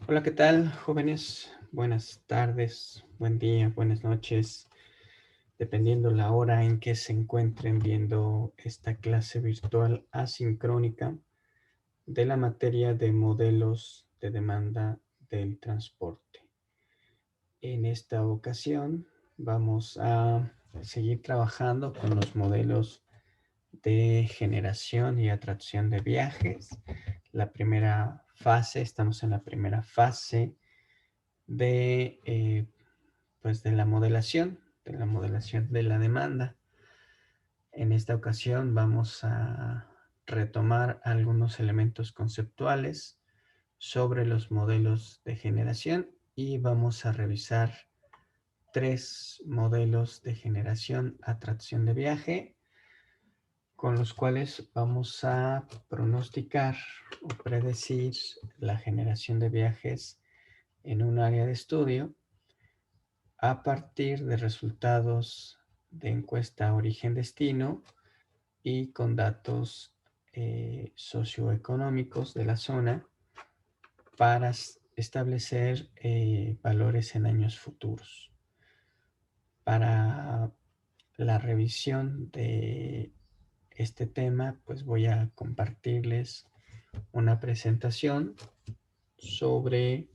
Hola, ¿qué tal, jóvenes? Buenas tardes, buen día, buenas noches, dependiendo la hora en que se encuentren viendo esta clase virtual asincrónica de la materia de modelos de demanda del transporte. En esta ocasión vamos a seguir trabajando con los modelos de generación y atracción de viajes. La primera fase, estamos en la primera fase de pues de la modelación de la demanda. En esta ocasión vamos a retomar algunos elementos conceptuales sobre los modelos de generación y vamos a revisar tres modelos de generación, atracción de viaje, con los cuales vamos a pronosticar o predecir la generación de viajes en un área de estudio a partir de resultados de encuesta origen-destino y con datos socioeconómicos de la zona para establecer valores en años futuros. Para la revisión de este tema, pues voy a compartirles una presentación sobre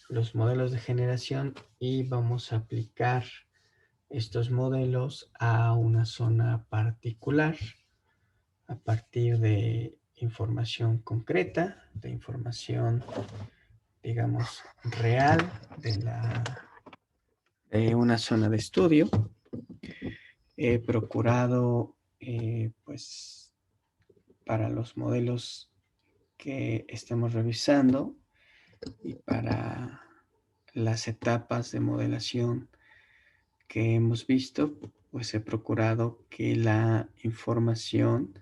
los modelos de generación y vamos a aplicar estos modelos a una zona particular a partir de información concreta, de información, digamos, real de una zona de estudio. He procurado, pues, para los modelos que estemos revisando y para las etapas de modelación que hemos visto, pues he procurado que la información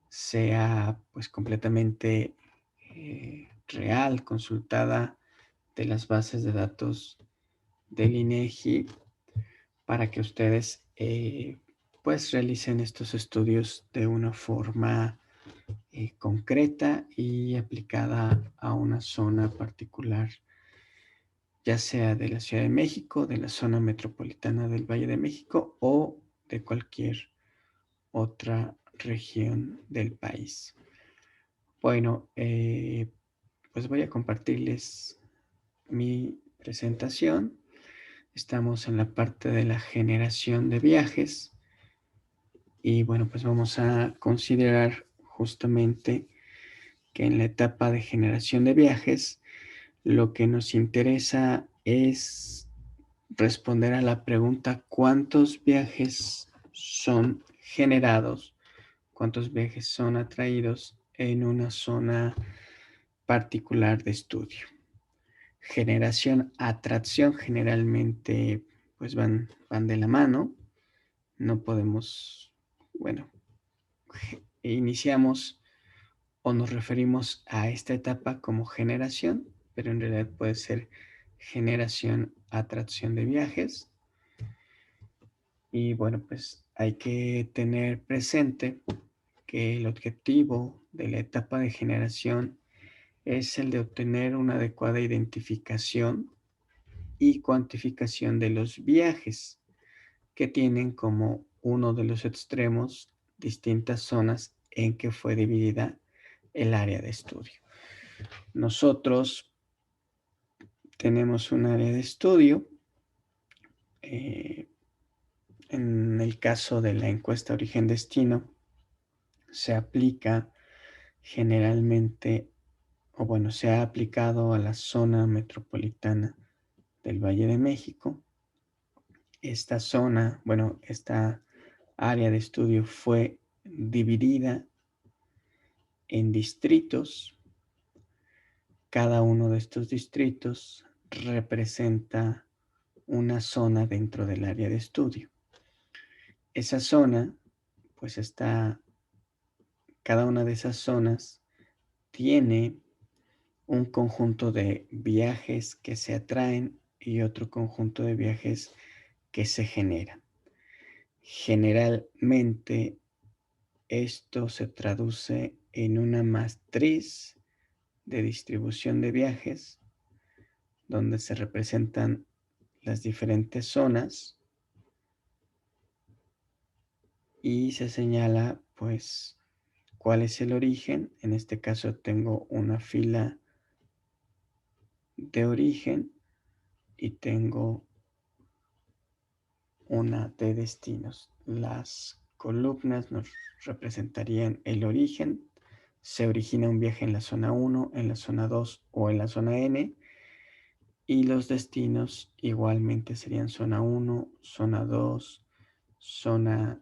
sea pues completamente real, consultada de las bases de datos del INEGI para que ustedes pues realicen estos estudios de una forma concreta y aplicada a una zona particular, ya sea de la Ciudad de México, de la zona metropolitana del Valle de México o de cualquier otra región del país. Bueno, pues voy a compartirles mi presentación. Estamos en la parte de la generación de viajes y bueno, pues vamos a considerar justamente que en la etapa de generación de viajes lo que nos interesa es responder a la pregunta ¿cuántos viajes son generados? ¿Cuántos viajes son atraídos en una zona particular de estudio? Generación, atracción generalmente pues van de la mano. No podemos, bueno, iniciamos o nos referimos a esta etapa como generación, pero en realidad puede ser generación, atracción de viajes. Y bueno, pues hay que tener presente que el objetivo de la etapa de generación es el de obtener una adecuada identificación y cuantificación de los viajes que tienen como uno de los extremos distintas zonas en que fue dividida el área de estudio. Nosotros tenemos un área de estudio. En el caso de la encuesta origen-destino, se aplica generalmente, o bueno, se ha aplicado a la zona metropolitana del Valle de México. Esta zona, bueno, esta área de estudio fue dividida en distritos. Cada uno de estos distritos representa una zona dentro del área de estudio. Esa zona, pues cada una de esas zonas tiene un conjunto de viajes que se atraen y otro conjunto de viajes que se generan. Generalmente esto se traduce en una matriz de distribución de viajes donde se representan las diferentes zonas y se señala pues cuál es el origen. En este caso tengo una fila de origen y tengo una de destinos. Las columnas nos representarían el origen. Se origina un viaje en la zona 1, en la zona 2 o en la zona N. Y los destinos igualmente serían zona 1, zona 2, zona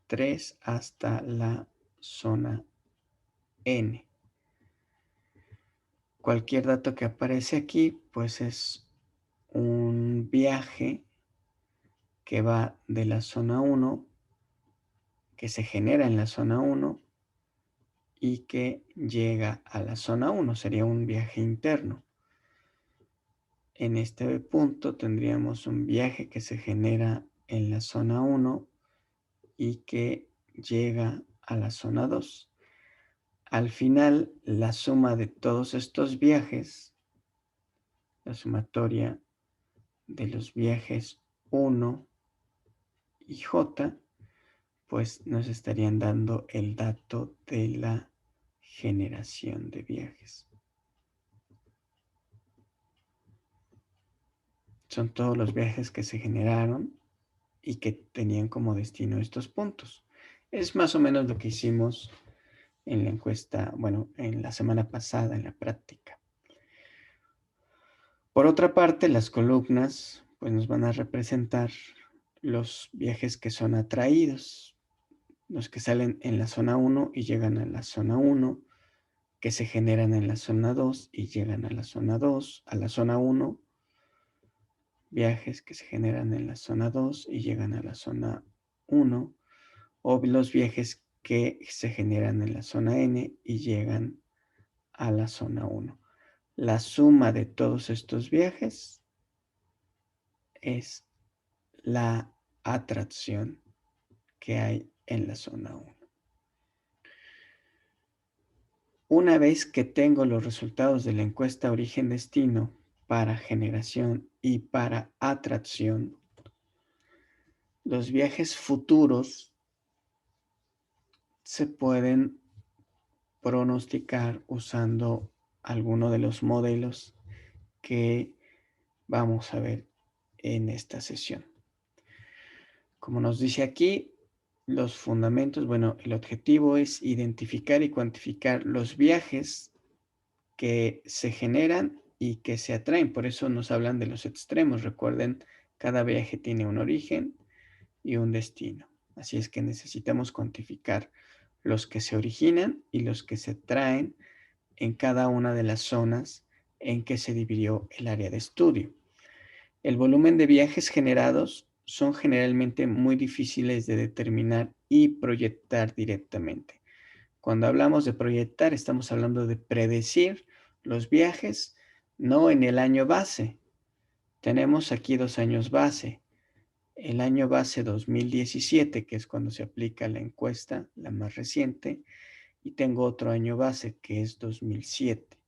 3 hasta la zona N. Cualquier dato que aparece aquí, pues es un viaje que va de la zona 1, que se genera en la zona 1 y que llega a la zona 1. Sería un viaje interno. En este punto tendríamos un viaje que se genera en la zona 1 y que llega a la zona 2. Al final, la suma de todos estos viajes, la sumatoria de los viajes 1 y J, pues nos estarían dando el dato de la generación de viajes. Son todos los viajes que se generaron y que tenían como destino estos puntos. Es más o menos lo que hicimos en la encuesta, bueno, en la semana pasada, en la práctica. Por otra parte, las columnas pues nos van a representar los viajes que son atraídos, los que salen en la zona 1 y llegan a la zona 1, que se generan en la zona 2 y llegan a la zona 2, a la zona 1, viajes que se generan en la zona 2 y llegan a la zona 1, o los viajes que se generan en la zona N y llegan a la zona 1. La suma de todos estos viajes es la atracción que hay en la zona 1. Una vez que tengo los resultados de la encuesta origen-destino para generación y para atracción, los viajes futuros se pueden pronosticar usando alguno de los modelos que vamos a ver en esta sesión. Como nos dice aquí, los fundamentos, bueno, el objetivo es identificar y cuantificar los viajes que se generan y que se atraen. Por eso nos hablan de los extremos. Recuerden, cada viaje tiene un origen y un destino. Así es que necesitamos cuantificar los que se originan y los que se traen en cada una de las zonas en que se dividió el área de estudio. El volumen de viajes generados son generalmente muy difíciles de determinar y proyectar directamente. Cuando hablamos de proyectar, estamos hablando de predecir los viajes, no en el año base. Tenemos aquí 2 años base. El año base 2017, que es cuando se aplica la encuesta, la más reciente, y tengo otro año base, que es 2007.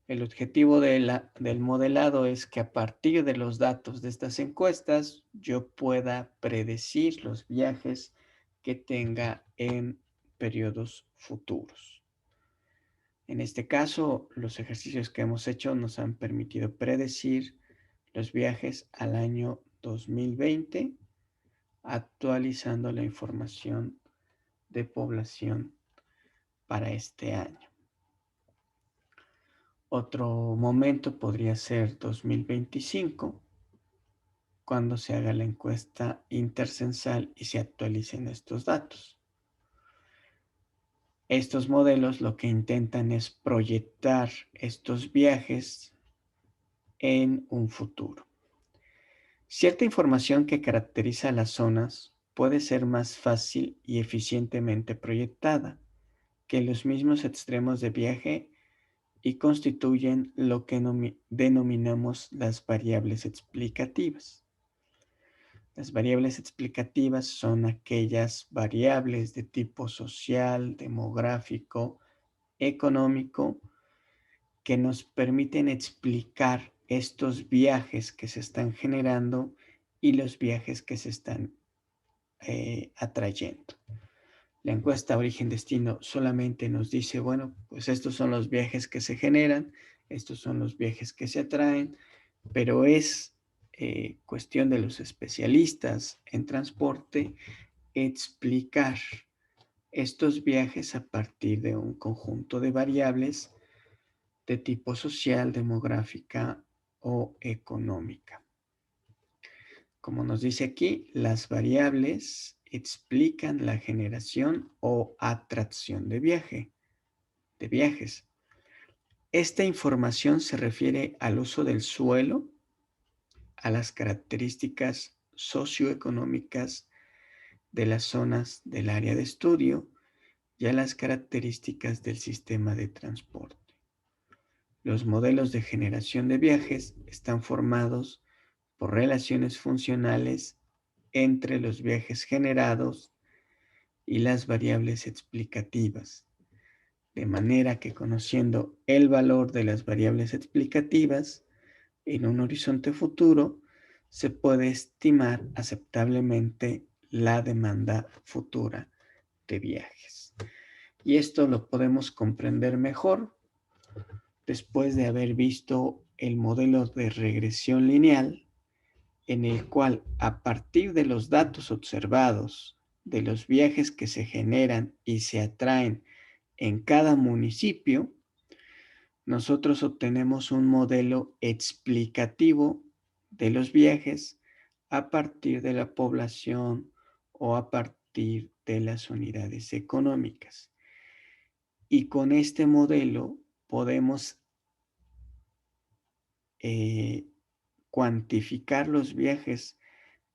El objetivo del modelado es que a partir de los datos de estas encuestas yo pueda predecir los viajes que tenga en periodos futuros. En este caso, los ejercicios que hemos hecho nos han permitido predecir los viajes al año 2020, actualizando la información de población para este año. Otro momento podría ser 2025, cuando se haga la encuesta intercensal y se actualicen estos datos. Estos modelos lo que intentan es proyectar estos viajes en un futuro. Cierta información que caracteriza a las zonas puede ser más fácil y eficientemente proyectada que los mismos extremos de viaje y constituyen lo que denominamos las variables explicativas. Las variables explicativas son aquellas variables de tipo social, demográfico, económico, que nos permiten explicar estos viajes que se están generando y los viajes que se están atrayendo. La encuesta origen-destino solamente nos dice, bueno, pues estos son los viajes que se generan, estos son los viajes que se atraen, pero es cuestión de los especialistas en transporte explicar estos viajes a partir de un conjunto de variables de tipo social, demográfica o económica. Como nos dice aquí, las variables explican la generación o atracción de viajes. Esta información se refiere al uso del suelo, a las características socioeconómicas de las zonas del área de estudio y a las características del sistema de transporte. Los modelos de generación de viajes están formados por relaciones funcionales entre los viajes generados y las variables explicativas, de manera que conociendo el valor de las variables explicativas en un horizonte futuro, se puede estimar aceptablemente la demanda futura de viajes. Y esto lo podemos comprender mejor después de haber visto el modelo de regresión lineal, en el cual a partir de los datos observados, de los viajes que se generan y se atraen en cada municipio, nosotros obtenemos un modelo explicativo de los viajes a partir de la población o a partir de las unidades económicas. Y con este modelo podemos cuantificar los viajes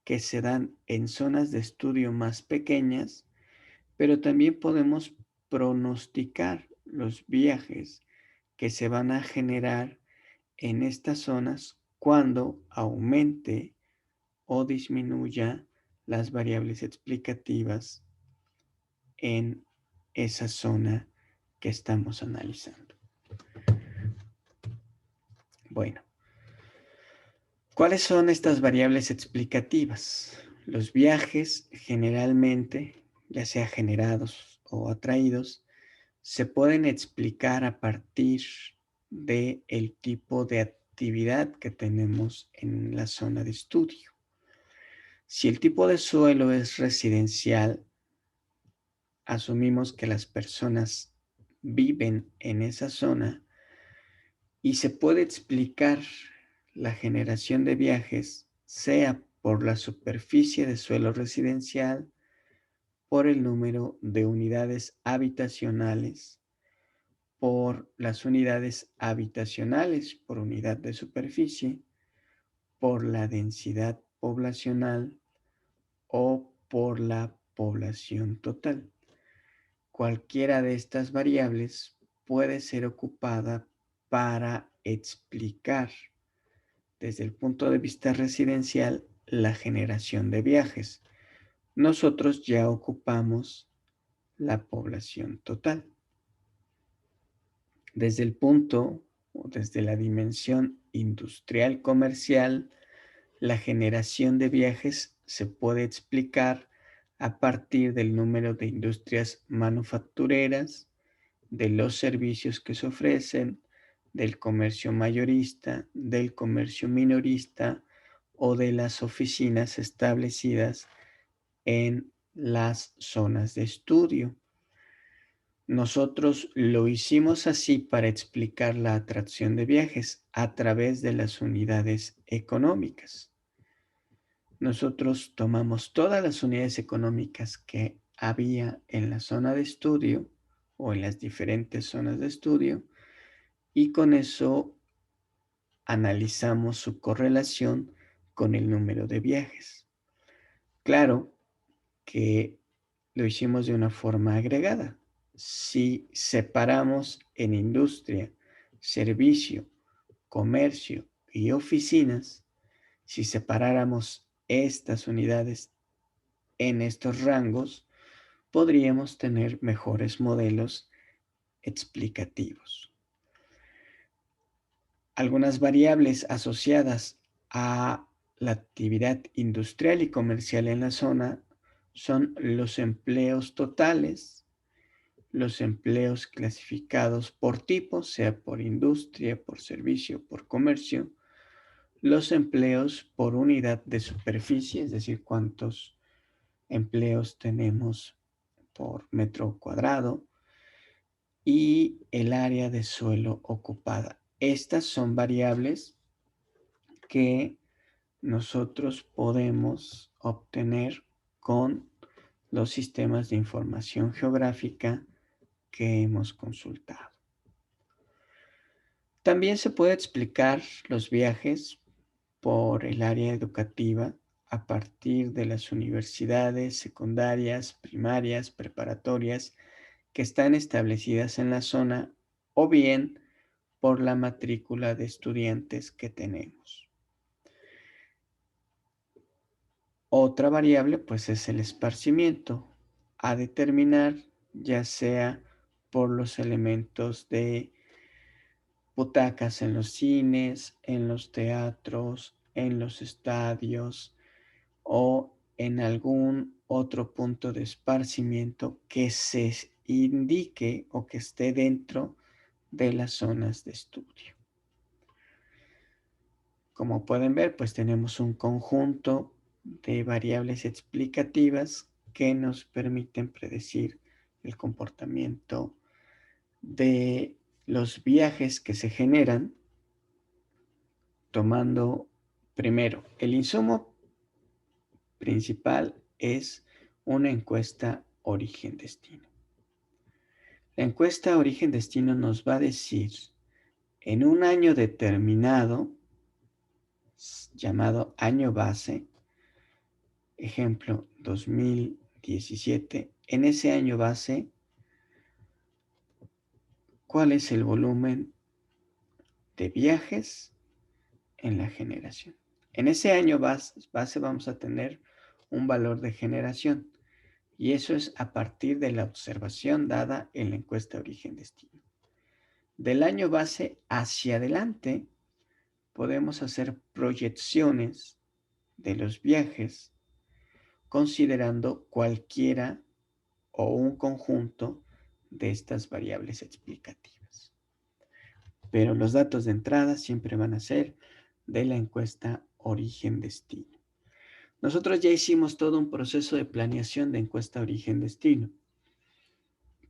que se dan en zonas de estudio más pequeñas, pero también podemos pronosticar los viajes que se van a generar en estas zonas cuando aumente o disminuya las variables explicativas en esa zona que estamos analizando. Bueno, ¿cuáles son estas variables explicativas? Los viajes generalmente, ya sea generados o atraídos, se pueden explicar a partir del tipo de actividad que tenemos en la zona de estudio. Si el tipo de suelo es residencial, asumimos que las personas viven en esa zona y se puede explicar la generación de viajes, sea por la superficie de suelo residencial, por el número de unidades habitacionales, por las unidades habitacionales por unidad de superficie, por la densidad poblacional o por la población total. Cualquiera de estas variables puede ser ocupada para explicar desde el punto de vista residencial la generación de viajes. Nosotros ya ocupamos la población total. Desde el punto o desde la dimensión industrial comercial, la generación de viajes se puede explicar a partir del número de industrias manufactureras, de los servicios que se ofrecen, del comercio mayorista, del comercio minorista o de las oficinas establecidas en las zonas de estudio. Nosotros lo hicimos así para explicar la atracción de viajes a través de las unidades económicas. Nosotros tomamos todas las unidades económicas que había en la zona de estudio o en las diferentes zonas de estudio y con eso analizamos su correlación con el número de viajes. Claro que lo hicimos de una forma agregada. Si separamos en industria, servicio, comercio y oficinas, si separáramos estas unidades en estos rangos, podríamos tener mejores modelos explicativos. Algunas variables asociadas a la actividad industrial y comercial en la zona son los empleos totales, los empleos clasificados por tipo, sea por industria, por servicio, por comercio, los empleos por unidad de superficie, es decir, cuántos empleos tenemos por metro cuadrado, y el área de suelo ocupada. Estas son variables que nosotros podemos obtener con los sistemas de información geográfica que hemos consultado. También se puede explicar los viajes por el área educativa a partir de las universidades secundarias, primarias, preparatorias que están establecidas en la zona o bien por la matrícula de estudiantes que tenemos. Otra variable pues es el esparcimiento a determinar ya sea por los elementos de butacas en los cines, en los teatros, en los estadios o en algún otro punto de esparcimiento que se indique o que esté dentro de las zonas de estudio. Como pueden ver, pues tenemos un conjunto de variables explicativas que nos permiten predecir el comportamiento de los viajes que se generan tomando primero el insumo principal es una encuesta origen-destino. La encuesta origen-destino nos va a decir en un año determinado, llamado año base, ejemplo 2017, en ese año base, ¿cuál es el volumen de viajes en la generación? En ese año base vamos a tener un valor de generación y eso es a partir de la observación dada en la encuesta origen-destino. Del año base hacia adelante podemos hacer proyecciones de los viajes considerando cualquiera o un conjunto de estas variables explicativas. Pero los datos de entrada siempre van a ser de la encuesta origen-destino. Nosotros ya hicimos todo un proceso de planeación de encuesta origen-destino.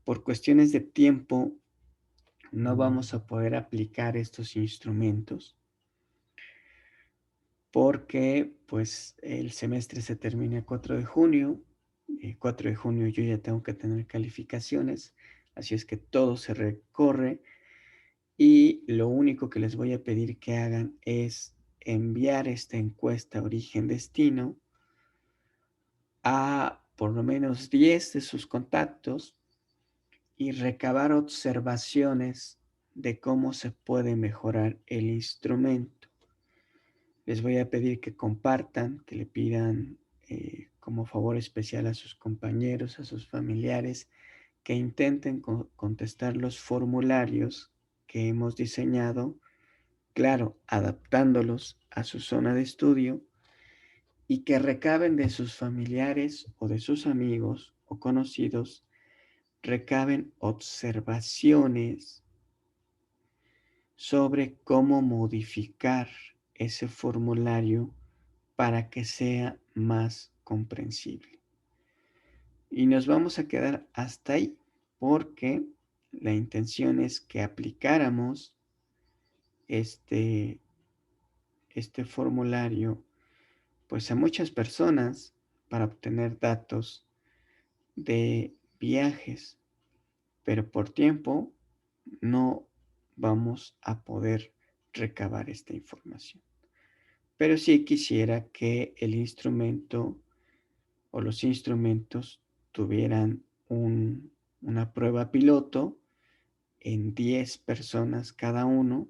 Por cuestiones de tiempo, no vamos a poder aplicar estos instrumentos porque pues el semestre se termina el 4 de junio. El 4 de junio yo ya tengo que tener calificaciones, así es que todo se recorre y lo único que les voy a pedir que hagan es enviar esta encuesta origen-destino a por lo menos 10 de sus contactos y recabar observaciones de cómo se puede mejorar el instrumento. Les voy a pedir que compartan, que le pidan como favor especial a sus compañeros, a sus familiares, que intenten contestar los formularios que hemos diseñado, claro, adaptándolos a su zona de estudio y que recaben de sus familiares o de sus amigos o conocidos, recaben observaciones sobre cómo modificar ese formulario para que sea más comprensible. Y nos vamos a quedar hasta ahí porque la intención es que aplicáramos este formulario pues a muchas personas para obtener datos de viajes, pero por tiempo no vamos a poder recabar esta información. Pero sí quisiera que el instrumento o los instrumentos tuvieran una prueba piloto en 10 personas cada uno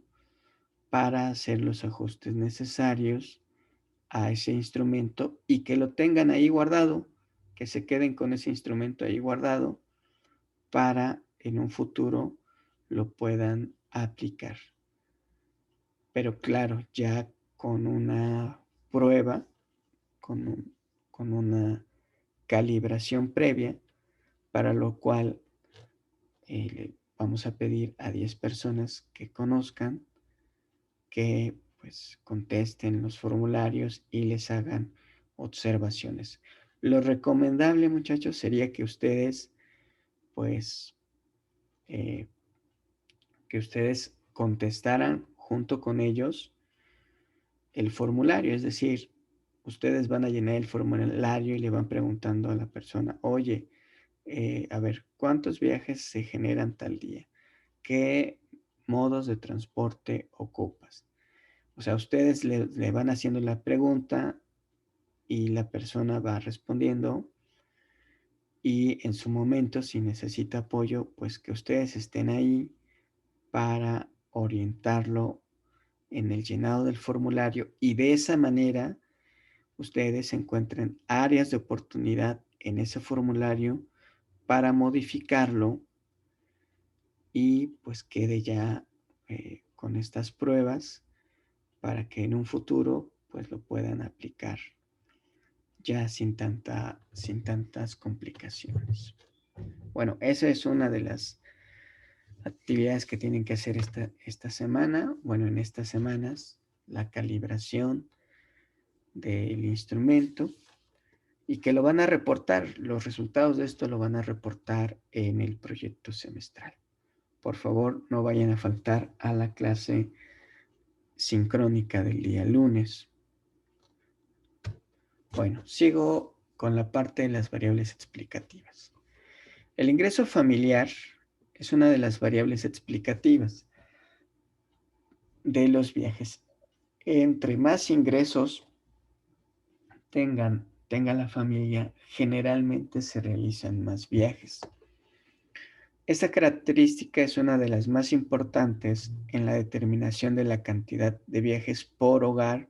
para hacer los ajustes necesarios a ese instrumento y que lo tengan ahí guardado, que se queden con ese instrumento ahí guardado para en un futuro lo puedan aplicar. pero claro, ya con una prueba, con una calibración previa, para lo cual vamos a pedir a 10 personas que conozcan, que pues contesten los formularios y les hagan observaciones. Lo recomendable, muchachos, sería que ustedes, pues, eh, que ustedes contestaran junto con ellos el formulario, es decir, ustedes van a llenar el formulario y le van preguntando a la persona, oye, a ver, ¿cuántos viajes se generan tal día? ¿Qué modos de transporte ocupas? O sea, ustedes le van haciendo la pregunta y la persona va respondiendo y en su momento, si necesita apoyo, pues que ustedes estén ahí para orientarlo en el llenado del formulario y de esa manera ustedes encuentren áreas de oportunidad en ese formulario para modificarlo y pues quede ya con estas pruebas para que en un futuro pues lo puedan aplicar ya sin tantas complicaciones. Bueno, esa es una de las actividades que tienen que hacer esta semana. Bueno, en estas semanas, la calibración del instrumento y que lo van a reportar. Los resultados de esto lo van a reportar en el proyecto semestral. Por favor, no vayan a faltar a la clase sincrónica del día lunes. Bueno, sigo con la parte de las variables explicativas. El ingreso familiar es una de las variables explicativas de los viajes. Entre más ingresos tenga la familia, generalmente se realizan más viajes. Esta característica es una de las más importantes en la determinación de la cantidad de viajes por hogar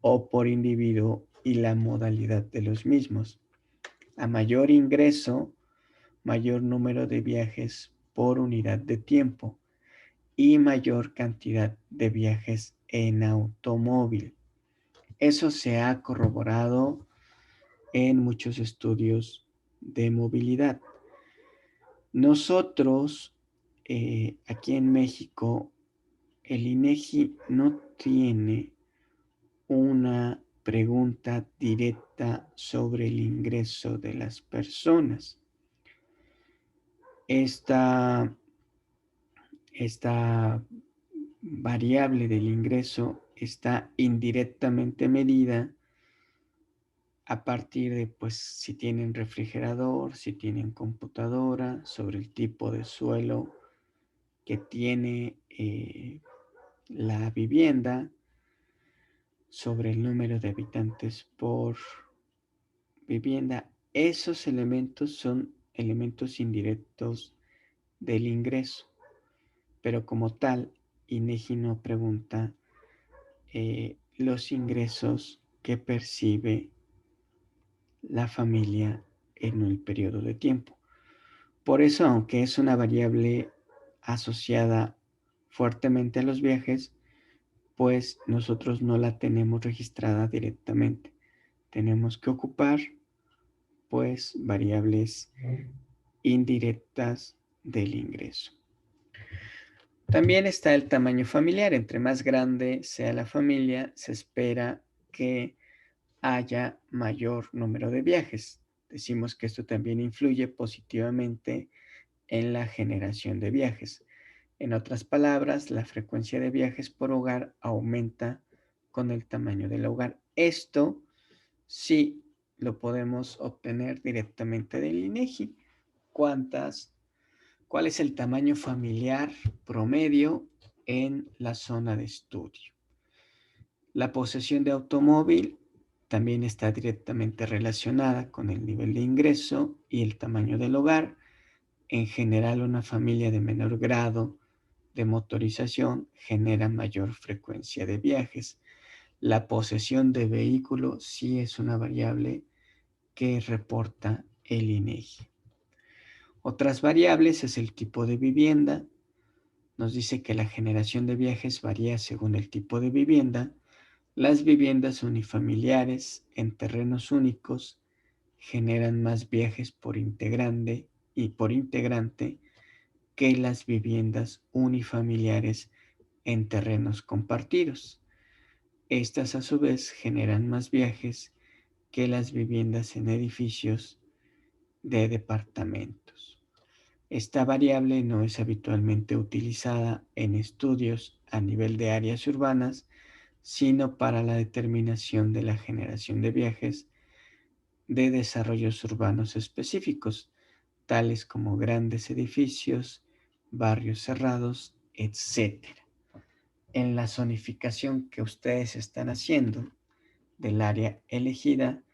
o por individuo y la modalidad de los mismos. A mayor ingreso, mayor número de viajes por unidad de tiempo y mayor cantidad de viajes en automóvil. Eso se ha corroborado en muchos estudios de movilidad. Nosotros, aquí en México, el INEGI no tiene una pregunta directa sobre el ingreso de las personas. Esta variable del ingreso está indirectamente medida a partir de, pues, si tienen refrigerador, si tienen computadora, sobre el tipo de suelo que tiene la vivienda, sobre el número de habitantes por vivienda. Esos elementos son elementos indirectos del ingreso, pero como tal, INEGI no pregunta los ingresos que percibe la familia en el periodo de tiempo. Por eso, aunque es una variable asociada fuertemente a los viajes, pues nosotros no la tenemos registrada directamente. Tenemos que ocupar, pues, variables indirectas del ingreso. También está el tamaño familiar. Entre más grande sea la familia, se espera que haya mayor número de viajes. Decimos que esto también influye positivamente en la generación de viajes. En otras palabras, la frecuencia de viajes por hogar aumenta con el tamaño del hogar. Esto sí lo podemos obtener directamente del INEGI. ¿Cuál es el tamaño familiar promedio en la zona de estudio? La posesión de automóvil también está directamente relacionada con el nivel de ingreso y el tamaño del hogar. En general, una familia de menor grado de motorización genera mayor frecuencia de viajes. La posesión de vehículo sí es una variable que reporta el INEGI. Otras variables es el tipo de vivienda, nos dice que la generación de viajes varía según el tipo de vivienda. Las viviendas unifamiliares en terrenos únicos generan más viajes por integrante que las viviendas unifamiliares en terrenos compartidos. Estas a su vez generan más viajes que las viviendas en edificios de departamentos. Esta variable no es habitualmente utilizada en estudios a nivel de áreas urbanas, sino para la determinación de la generación de viajes de desarrollos urbanos específicos, tales como grandes edificios, barrios cerrados, etc. En la zonificación que ustedes están haciendo del área elegida,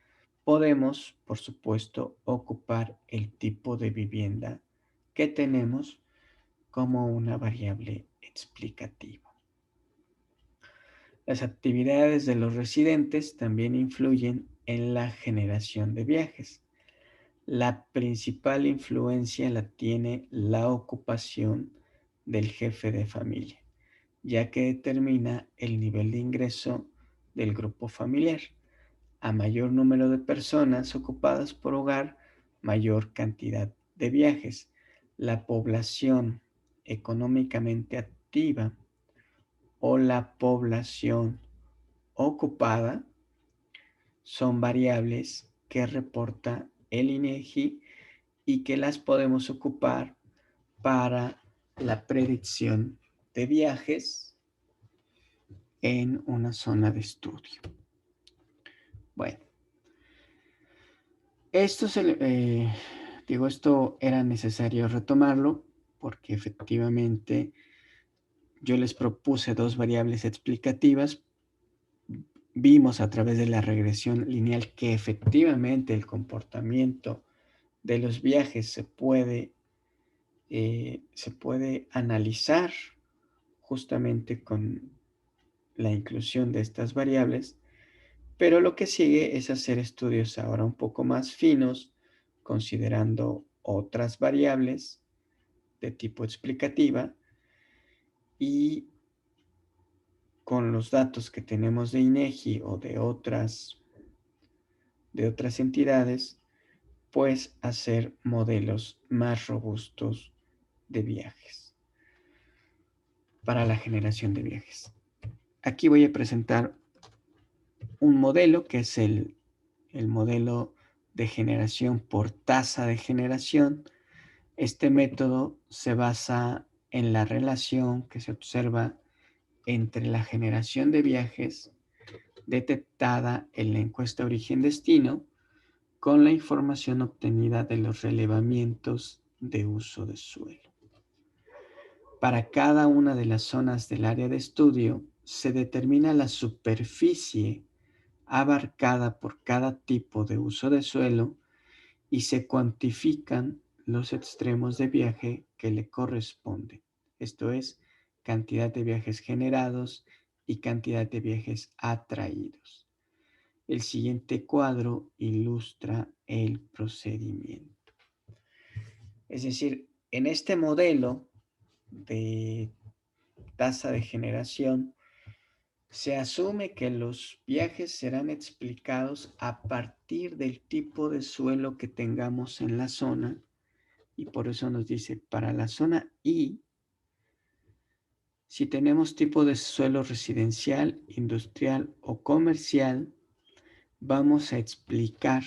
podemos, por supuesto, ocupar el tipo de vivienda que tenemos como una variable explicativa. Las actividades de los residentes también influyen en la generación de viajes. La principal influencia la tiene la ocupación del jefe de familia, ya que determina el nivel de ingreso del grupo familiar. A mayor número de personas ocupadas por hogar, mayor cantidad de viajes. La población económicamente activa o la población ocupada son variables que reporta el INEGI y que las podemos ocupar para la predicción de viajes en una zona de estudio. Bueno, esto era necesario retomarlo porque efectivamente yo les propuse dos variables explicativas. Vimos a través de la regresión lineal que efectivamente el comportamiento de los viajes se puede analizar justamente con la inclusión de estas variables, pero lo que sigue es hacer estudios ahora un poco más finos, considerando otras variables de tipo explicativa y con los datos que tenemos de INEGI o de otras entidades, pues hacer modelos más robustos de viajes para la generación de viajes. Aquí voy a presentar un modelo que es el modelo de generación por tasa de generación. Este método se basa en la relación que se observa entre la generación de viajes detectada en la encuesta origen-destino con la información obtenida de los relevamientos de uso de suelo. Para cada una de las zonas del área de estudio se determina la superficie abarcada por cada tipo de uso de suelo y se cuantifican los extremos de viaje que le corresponden. Esto es, cantidad de viajes generados y cantidad de viajes atraídos. El siguiente cuadro ilustra el procedimiento. Es decir, en este modelo de tasa de generación, se asume que los viajes serán explicados a partir del tipo de suelo que tengamos en la zona y por eso nos dice, para la zona I, si tenemos tipo de suelo residencial, industrial o comercial, vamos a explicar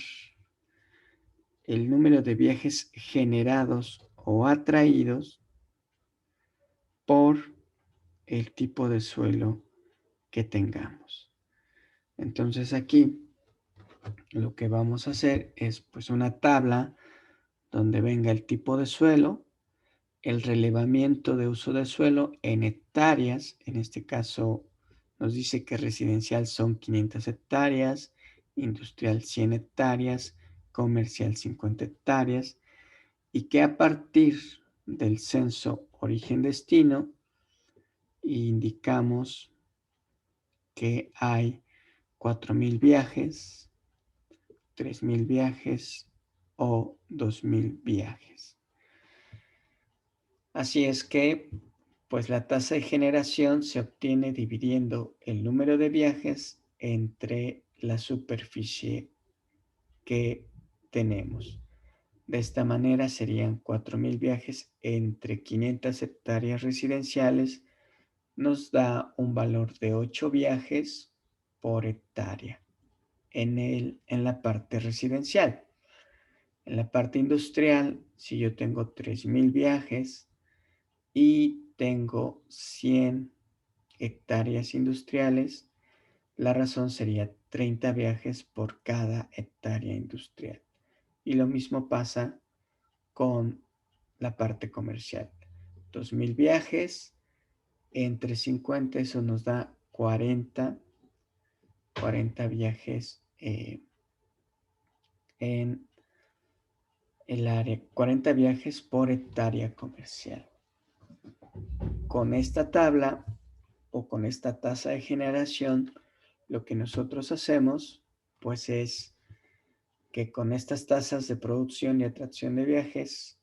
el número de viajes generados o atraídos por el tipo de suelo que tengamos. Entonces aquí lo que vamos a hacer es pues una tabla donde venga el tipo de suelo, el relevamiento de uso de suelo en hectáreas, en este caso nos dice que residencial son 500 hectáreas, industrial 100 hectáreas, comercial 50 hectáreas, y que a partir del censo origen-destino indicamos que hay 4,000 viajes, 3,000 viajes o 2,000 viajes. Así es que Pues la tasa de generación se obtiene dividiendo el número de viajes entre la superficie que tenemos. De esta manera serían 4.000 viajes entre 500 hectáreas residenciales, nos da un valor de 8 viajes por hectárea en la parte residencial. En la parte industrial, si yo tengo 3.000 viajes y tengo 100 hectáreas industriales, la razón sería 30 viajes por cada hectárea industrial. Y lo mismo pasa con la parte comercial. 2.000 viajes entre 50, eso nos da 40 viajes en el área, 40 viajes por hectárea comercial. Con esta tabla o con esta tasa de generación, lo que nosotros hacemos, pues es que con estas tasas de producción y atracción de viajes,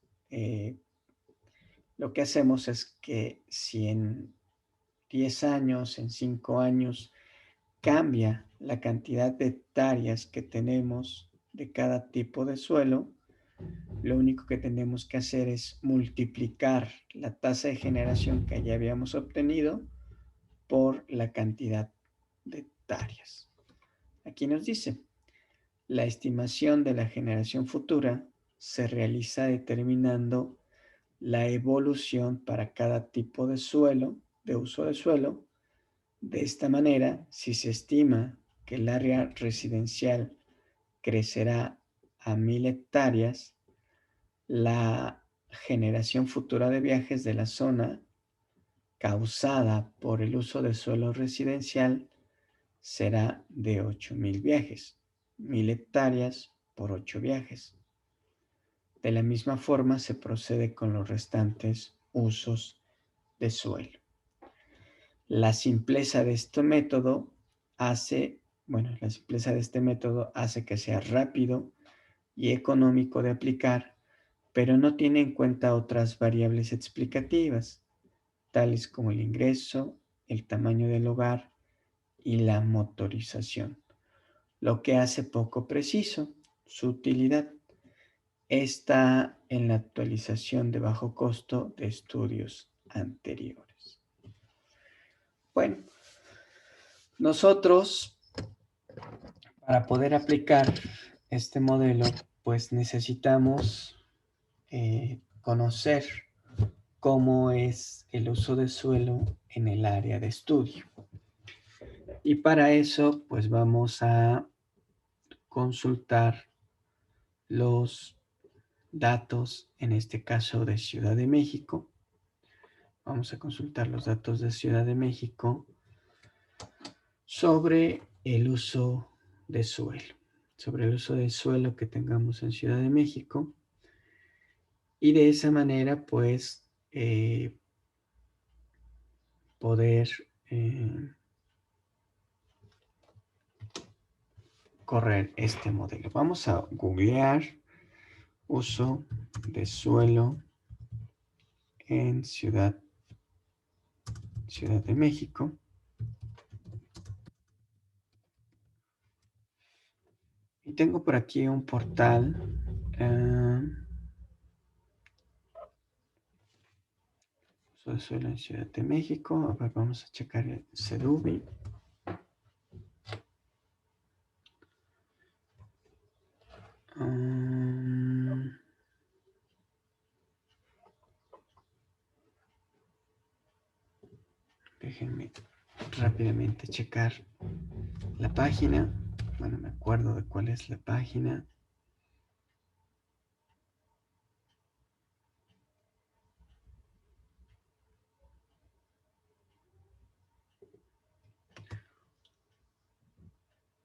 lo que hacemos es que si en 10 años, en 5 años, cambia la cantidad de hectáreas que tenemos de cada tipo de suelo, lo único que tenemos que hacer es multiplicar la tasa de generación que ya habíamos obtenido por la cantidad de hectáreas. Aquí nos dice, la estimación de la generación futura se realiza determinando la evolución para cada tipo de suelo, de uso de suelo. De esta manera, si se estima que el área residencial crecerá a 1.000 hectáreas, la generación futura de viajes de la zona causada por el uso de suelo residencial será de 8.000 viajes, 1.000 hectáreas por 8 viajes. De la misma forma se procede con los restantes usos de suelo. La simpleza de este método hace que sea rápido y económico de aplicar, pero no tiene en cuenta otras variables explicativas, tales como el ingreso, el tamaño del hogar y la motorización, lo que hace poco preciso su utilidad. Está en la actualización de bajo costo de estudios anteriores. Bueno, nosotros para poder aplicar este modelo, pues necesitamos conocer cómo es el uso de suelo en el área de estudio. Y para eso, pues vamos a consultar los datos, en este caso de Ciudad de México. Vamos a consultar los datos de Ciudad de México sobre el uso de suelo que tengamos en Ciudad de México. Y de esa manera, pues, poder correr este modelo. Vamos a googlear uso de suelo en Ciudad de México. Y tengo por aquí un portal. Uso de suelo en Ciudad de México. A ver, vamos a checar el CEDUBI. Déjenme rápidamente checar la página. Bueno, me acuerdo de cuál es la página.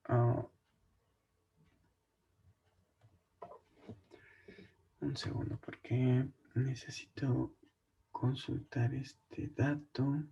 Oh, un segundo, porque necesito consultar este dato.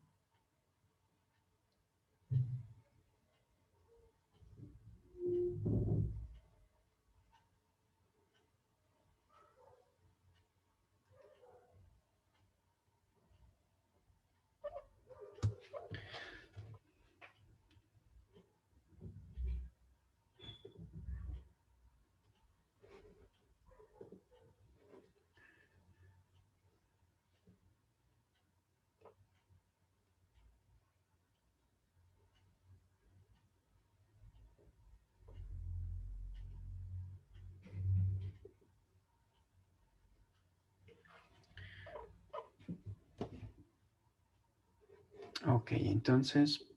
Ok, entonces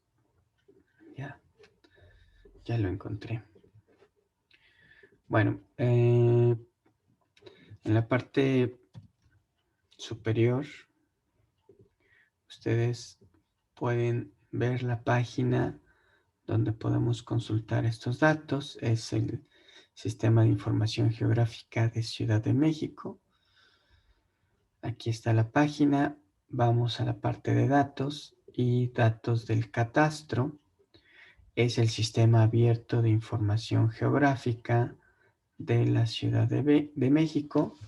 ya lo encontré. Bueno, en la parte superior ustedes pueden ver la página donde podemos consultar estos datos. Es el Sistema de Información Geográfica de Ciudad de México. Aquí está la página. Vamos a la parte de datos y datos del catastro. Es el sistema abierto de información geográfica de la Ciudad de México,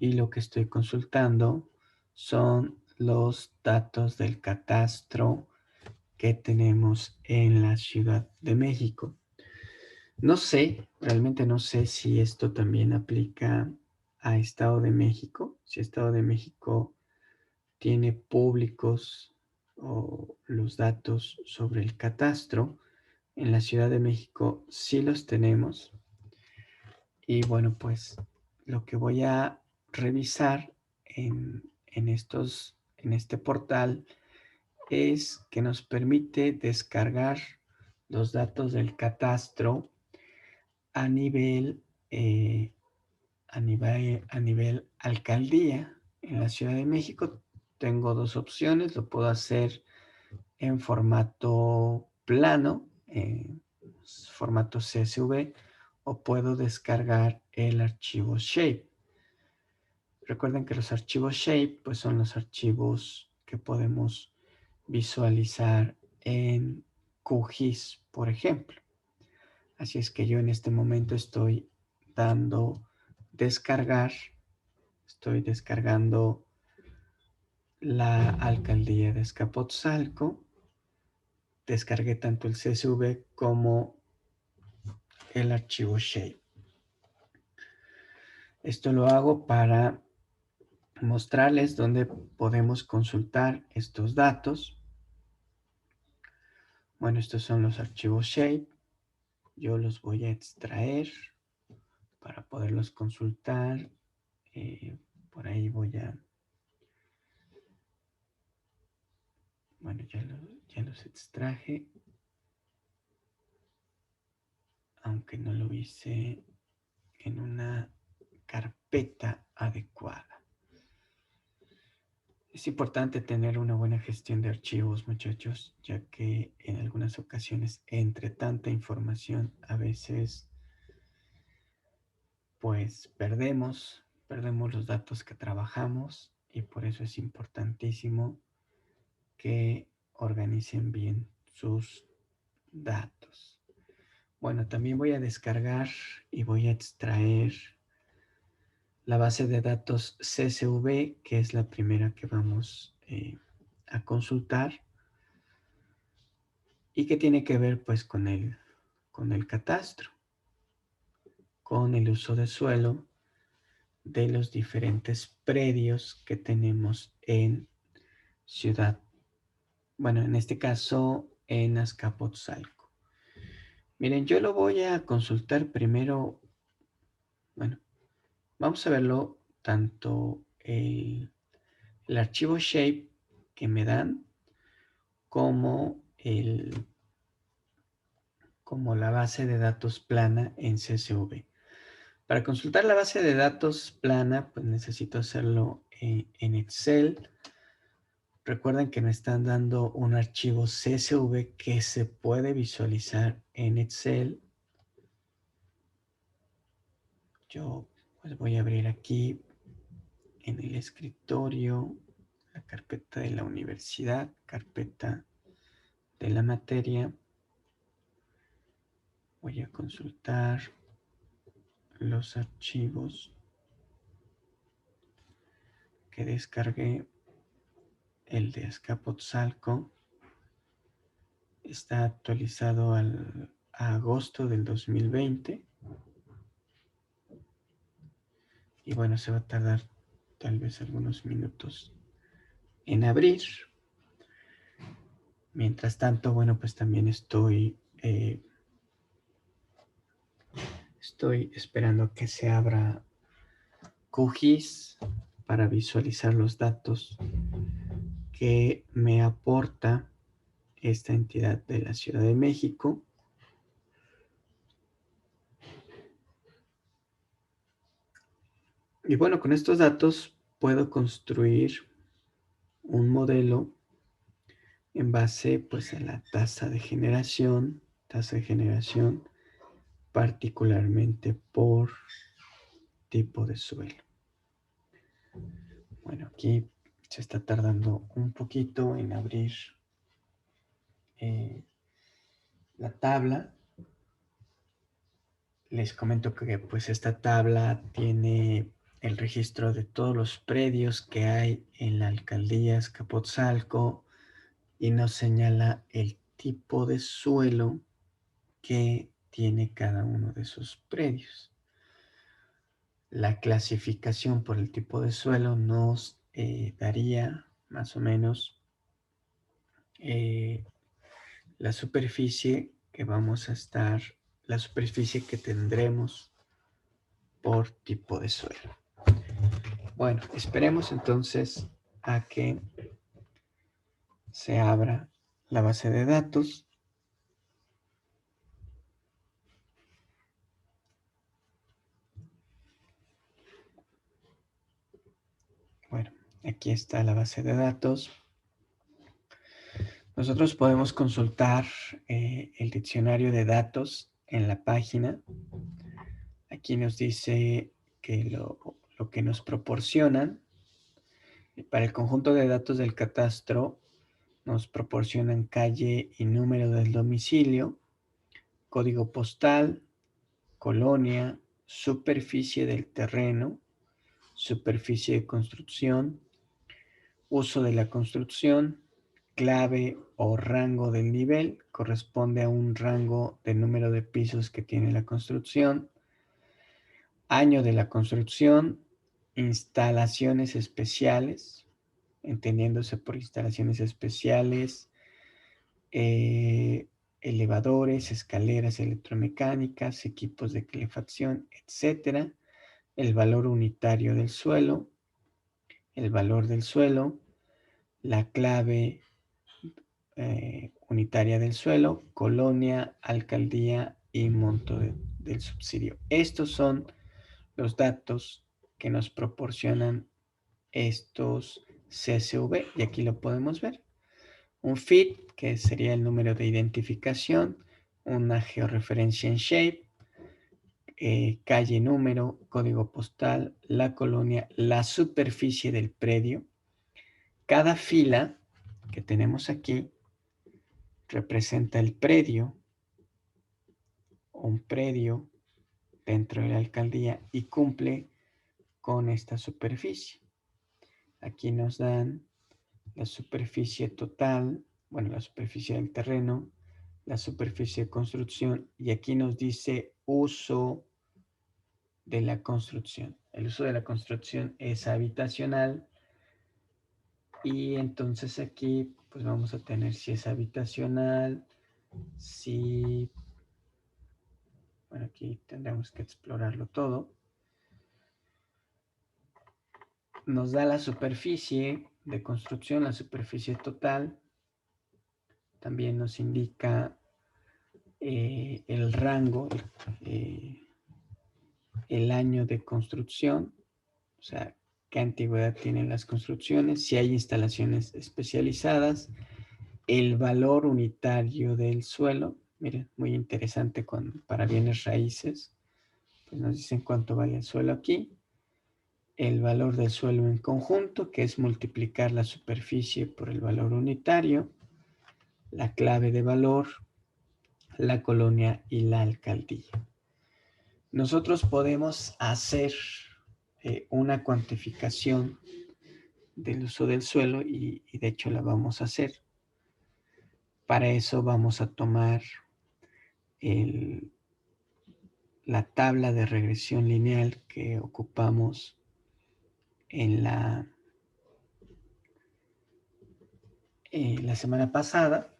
y lo que estoy consultando son los datos del catastro que tenemos en la Ciudad de México. No sé, realmente no sé si esto también aplica a Estado de México, si Estado de México tiene públicos o los datos sobre el catastro. En la Ciudad de México sí los tenemos. Y bueno, pues lo que voy a revisar en este portal es que nos permite descargar los datos del catastro a nivel, eh, a nivel alcaldía. En la Ciudad de México tengo dos opciones. Lo puedo hacer en formato plano, formato CSV, o puedo descargar el archivo Shape. Recuerden que los archivos Shape pues son los archivos que podemos visualizar en QGIS, por ejemplo. Así es que yo en este momento estoy dando descargar, estoy descargando la alcaldía de Azcapotzalco. Descargué tanto el CSV como el archivo Shape. Esto lo hago para mostrarles dónde podemos consultar estos datos. Bueno, estos son los archivos Shape. Yo los voy a extraer para poderlos consultar. Por ahí voy a... Bueno, ya los extraje, aunque no lo hice en una carpeta adecuada. Es importante tener una buena gestión de archivos, muchachos, ya que en algunas ocasiones, entre tanta información, a veces, pues perdemos los datos que trabajamos, y por eso es importantísimo que organicen bien sus datos. Bueno, también voy a descargar y voy a extraer la base de datos CSV, que es la primera que vamos a consultar y que tiene que ver pues con el catastro, con el uso de suelo de los diferentes predios que tenemos en Ciudad, bueno, en este caso en Azcapotzalco. Miren, yo lo voy a consultar primero. Bueno, vamos a verlo tanto el archivo shape que me dan como como la base de datos plana en CSV. Para consultar la base de datos plana, pues necesito hacerlo en Excel. Recuerden que me están dando un archivo CSV que se puede visualizar en Excel. Yo pues voy a abrir aquí en el escritorio la carpeta de la universidad, carpeta de la materia. Voy a consultar los archivos que descargué. El de Azcapotzalco está actualizado a agosto del 2020. Y bueno, se va a tardar tal vez algunos minutos en abrir. Mientras tanto, bueno, pues también estoy esperando que se abra QGIS para visualizar los datos que me aporta esta entidad de la Ciudad de México. Y bueno, con estos datos puedo construir un modelo en base pues a la tasa de generación particularmente por tipo de suelo. Bueno, aquí se está tardando un poquito en abrir la tabla. Les comento que pues esta tabla tiene el registro de todos los predios que hay en la alcaldía Azcapotzalco y nos señala el tipo de suelo que tiene cada uno de esos predios. La clasificación por el tipo de suelo nos daría más o menos la superficie que vamos a estar, la superficie que tendremos por tipo de suelo. Bueno, esperemos entonces a que se abra la base de datos. Bueno, aquí está la base de datos. Nosotros podemos consultar el diccionario de datos en la página. Aquí nos dice que lo que nos proporcionan para el conjunto de datos del catastro nos proporcionan calle y número del domicilio, código postal, colonia, superficie del terreno, superficie de construcción, uso de la construcción, clave o rango del nivel, corresponde a un rango de número de pisos que tiene la construcción, año de la construcción, instalaciones especiales, entendiéndose por instalaciones especiales, elevadores, escaleras electromecánicas, equipos de calefacción, etcétera, el valor unitario del suelo, el valor del suelo, la clave unitaria del suelo, colonia, alcaldía y monto del subsidio. Estos son los datos que nos proporcionan estos CSV y aquí lo podemos ver. Un feed, que sería el número de identificación, una georreferencia en shape, calle, número, código postal, la colonia, la superficie del predio. Cada fila que tenemos aquí representa el predio, un predio dentro de la alcaldía y cumple con esta superficie. Aquí nos dan la superficie total, bueno, la superficie del terreno, la superficie de construcción y aquí nos dice uso de la construcción. El uso de la construcción es habitacional y entonces aquí pues vamos a tener si es habitacional, si, bueno, aquí tendremos que explorarlo todo. Nos da la superficie de construcción, la superficie total. También nos indica el rango, el año de construcción, o sea, qué antigüedad tienen las construcciones, si hay instalaciones especializadas, el valor unitario del suelo. Miren, muy interesante para bienes raíces. Pues nos dicen cuánto vale el suelo aquí. El valor del suelo en conjunto, que es multiplicar la superficie por el valor unitario, la clave de valor, la colonia y la alcaldía. Nosotros podemos hacer una cuantificación del uso del suelo y de hecho la vamos a hacer. Para eso vamos a tomar la tabla de regresión lineal que ocupamos en la semana pasada.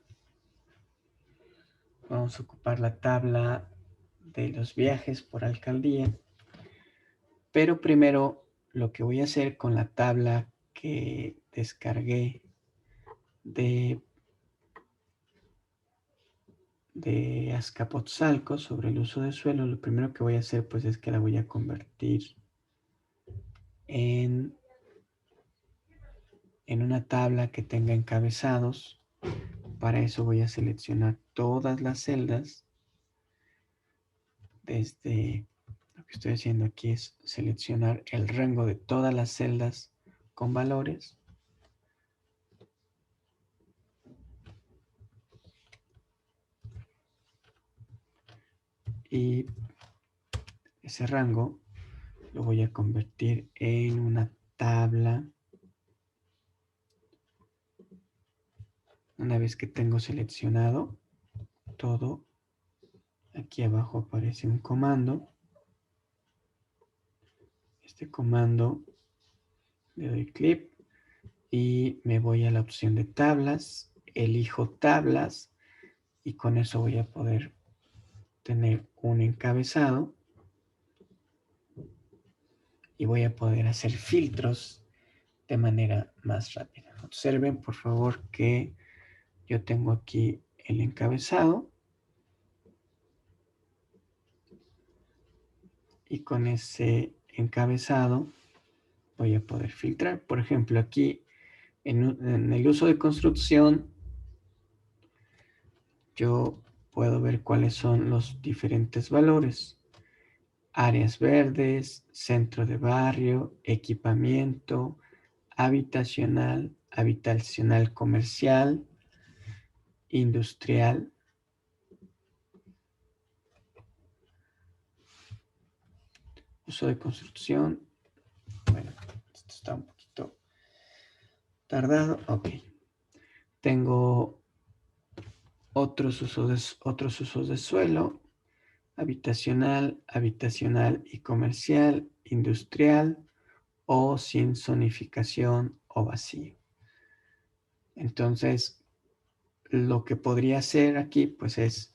Vamos a ocupar la tabla de los viajes por alcaldía. Pero primero lo que voy a hacer con la tabla que descargué de Azcapotzalco sobre el uso de suelo, lo primero que voy a hacer pues es que la voy a convertir en una tabla que tenga encabezados. Para eso voy a seleccionar todas las celdas. Desde lo que estoy haciendo aquí es seleccionar el rango de todas las celdas con valores. Y ese rango lo voy a convertir en una tabla. Una vez que tengo seleccionado todo, aquí abajo aparece un comando. Este comando le doy clic y me voy a la opción de tablas, elijo tablas y con eso voy a poder tener un encabezado y voy a poder hacer filtros de manera más rápida. Observen por favor que yo tengo aquí el encabezado y con ese encabezado voy a poder filtrar. Por ejemplo, aquí en el uso de construcción, yo puedo ver cuáles son los diferentes valores. Áreas verdes, centro de barrio, equipamiento, habitacional comercial, industrial. Uso de construcción. Bueno, esto está un poquito tardado. Ok. Tengo otros usos de suelo. Habitacional y comercial, industrial o sin zonificación o vacío. Entonces, lo que podría hacer aquí, pues es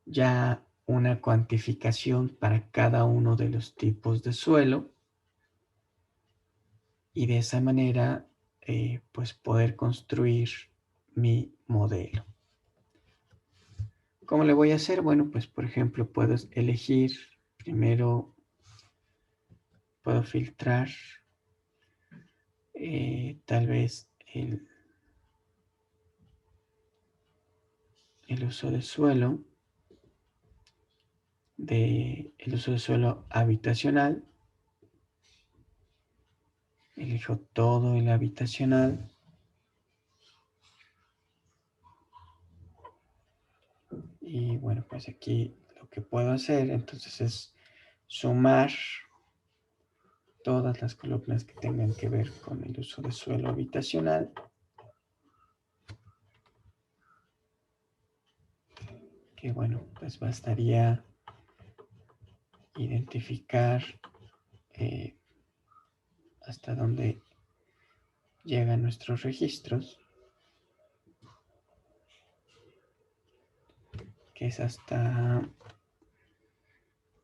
ya una cuantificación para cada uno de los tipos de suelo y de esa manera, pues poder construir mi modelo. ¿Cómo le voy a hacer? Bueno, pues por ejemplo, puedo elegir primero, puedo filtrar tal vez el uso de suelo, el uso de suelo habitacional. Elijo todo el habitacional. Y bueno, pues aquí lo que puedo hacer entonces es sumar todas las columnas que tengan que ver con el uso de suelo habitacional. Que bueno, pues bastaría identificar hasta dónde llegan nuestros registros, que es hasta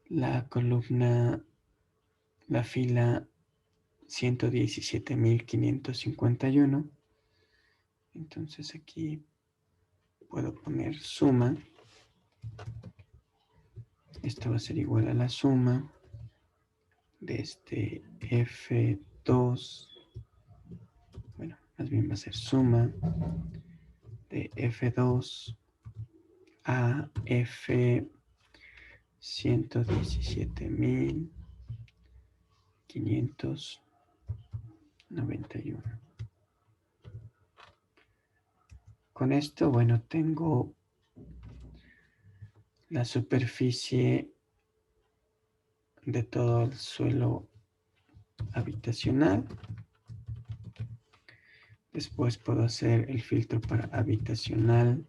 la columna, la fila 117.551. Entonces aquí puedo poner suma. Esto va a ser igual a la suma de este F2. Bueno, más bien va a ser suma de F2 a F 117.591. Con esto, bueno, tengo la superficie de todo el suelo habitacional. Después puedo hacer el filtro para habitacional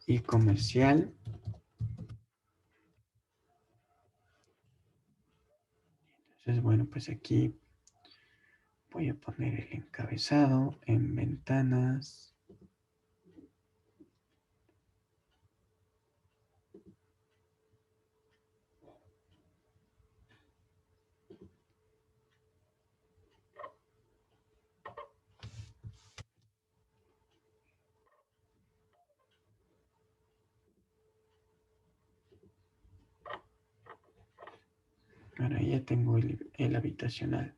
y comercial. Entonces, bueno, pues aquí voy a poner el encabezado en ventanas. Ahora ya tengo el habitacional.